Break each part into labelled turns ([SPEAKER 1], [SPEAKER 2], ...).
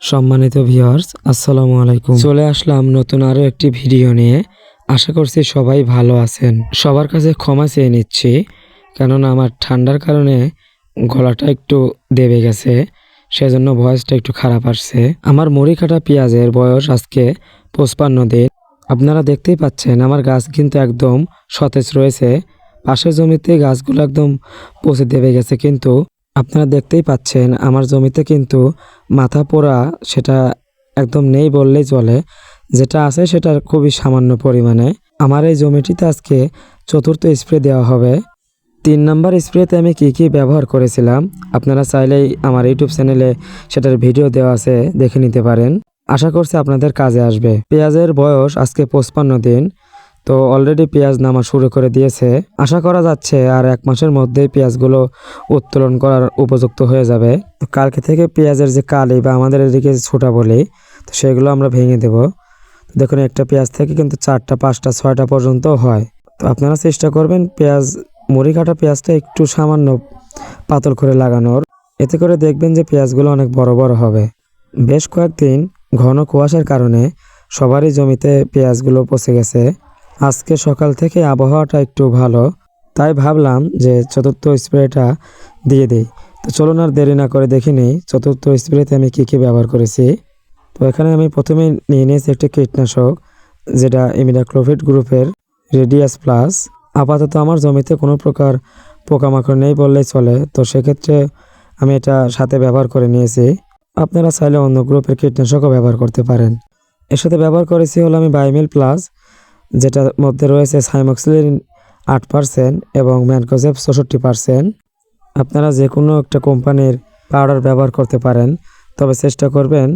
[SPEAKER 1] সম্মানিত ভিউয়ার্স, আসসালামু আলাইকুম। চলে আসলাম নতুন আরো একটি ভিডিও নিয়ে। আশা করছি সবাই ভালো আছেন। সবার কাছে ক্ষমা চেয়ে নিচ্ছি, কেননা আমার ঠান্ডার কারণে গলাটা একটু দেবে গেছে, সেজন্য ভয়েসটা একটু খারাপ আসছে। আমার মুড়ি কাটা পেঁয়াজের বয়স আজকে 55 দিন। আপনারা দেখতেই পাচ্ছেন আমার গাছ কিন্তু একদম সতেজ রয়েছে। পাশের জমিতে গাছগুলো একদম পচে দেবে গেছে, কিন্তু আপনারা দেখতেই পাচ্ছেন আমার জমিতে কিন্তু মাথা পোড়া সেটা একদম নেই বললেই চলে। যেটা আছে সেটা খুবই সামান্য পরিমাণে। আমার এই জমিটিতে আজকে চতুর্থ স্প্রে দেওয়া হবে। 3 নাম্বার স্প্রেতে আমি কি ব্যবহার করেছিলাম আপনারা চাইলেই আমার ইউটিউব চ্যানেলে সেটার ভিডিও দেওয়া আছে, দেখে নিতে পারেন। আশা করছি আপনাদের কাজে আসবে। পেঁয়াজের বয়স আজকে 55 দিন। তো অলরেডি পেঁয়াজ নামা শুরু করে দিয়েছে। আশা করা যাচ্ছে আর 1 মাসের মধ্যেই পেঁয়াজগুলো উত্তোলন করার উপযুক্ত হয়ে যাবে। তো কালকে থেকে পেঁয়াজের যে কালি বা আমাদের এদিকে ছোটা বলি, তো সেগুলো আমরা ভেঙে দেব। দেখুন, একটা পেঁয়াজ থেকে কিন্তু 4টা 5টা 6টা পর্যন্ত হয়। তো আপনারা চেষ্টা করবেন পেঁয়াজ মুড়ি কাটা পেঁয়াজটা একটু সামান্য পাতল করে লাগানোর। এতে করে দেখবেন যে পেঁয়াজগুলো অনেক বড় বড় হবে। বেশ কয়েকদিন ঘন কুয়াশার কারণে সবারই জমিতে পেঁয়াজগুলো পচে গেছে। আজকে সকাল থেকে আবহাওয়াটা একটু ভালো, তাই ভাবলাম যে চতুর্থ স্প্রেটা দিয়ে দিই। তো চলুন আর দেরি না করে দেখে নিই চতুর্থ স্প্রেতে আমি কি ব্যবহার করেছি। তো এখানে আমি প্রথমে নিয়ে নিয়েছি একটি কীটনাশক, যেটা ইমিডাক্লোপিড গ্রুপের রেডিয়াস প্লাস। আপাতত আমার জমিতে কোনো প্রকার পোকামাকড় নেই বললেই চলে, তো সেক্ষেত্রে আমি এটা সাথে ব্যবহার করে নিয়েছি। আপনারা চাইলে অন্য গ্রুপের কীটনাশকও ব্যবহার করতে পারেন। এর সাথে ব্যবহার করেছি হলো আমি বায়োমিল প্লাস, যেটার মধ্যে রয়েছে সাইমক্সিলিন 8% এবং ম্যানকোজেব 66%। আপনারা যে কোনো একটা কোম্পানির পাউডার ব্যবহার করতে পারেন, তবে চেষ্টা করবেন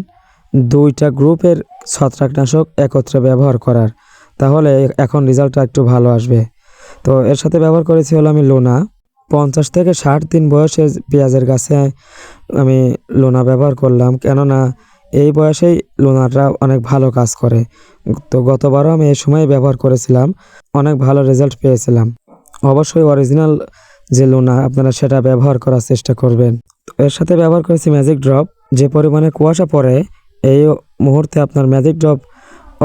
[SPEAKER 1] 2টা গ্রুপের ছত্রাকনাশক একত্রে ব্যবহার করার, তাহলে এখন রেজাল্টটা একটু ভালো আসবে। তো এর সাথে ব্যবহার করেছি হলো আমি লোনা। 50 থেকে 60 দিন বয়সে পেঁয়াজের গাছে আমি লোনা ব্যবহার করলাম, কেননা এই বয়সেই লোনাটা অনেক ভালো কাজ করে। তো গতবারও আমি এই সময় ব্যবহার করেছিলাম, অনেক ভালো রেজাল্ট পেয়েছিলাম। অবশ্যই অরিজিনাল যে লোনা আপনারা সেটা ব্যবহার করার চেষ্টা করবেন। এর সাথে ব্যবহার করেছি ম্যাজিক ড্রপ। যে পরিমাণে কুয়াশা পড়ে এই মুহূর্তে আপনার ম্যাজিক ড্রপ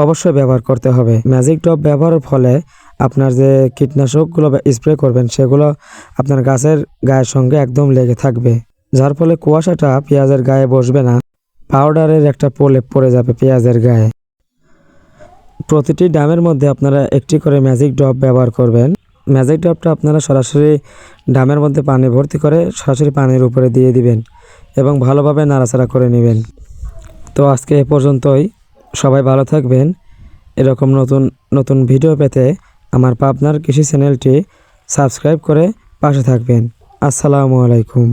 [SPEAKER 1] অবশ্যই ব্যবহার করতে হবে। ম্যাজিক ড্রপ ব্যবহারের ফলে আপনার যে কীটনাশকগুলো স্প্রে করবেন সেগুলো আপনার গাছের গায়ের সঙ্গে একদম লেগে থাকবে, যার ফলে কুয়াশাটা পেঁয়াজের গায়ে বসবে না, পাউডারের একটা প্রলেপ পড়ে যাবে পেঁয়াজের গায়ে। প্রতিটি ডামের মধ্যে আপনারা একটি করে ম্যাজিক ড্রপ ব্যবহার করবেন। ম্যাজিক ড্রপটা আপনারা সরাসরি ডামের মধ্যে পানি ভর্তি করে সরাসরি পানির উপরে দিয়ে দিবেন এবং ভালোভাবে নাড়াচাড়া করে নেবেন। তো আজকে এ পর্যন্তই। সবাই ভালো থাকবেন। এরকম নতুন নতুন ভিডিও পেতে আমার পাবনার কৃষি চ্যানেলটি সাবস্ক্রাইব করে পাশে থাকবেন। আসসালামু আলাইকুম।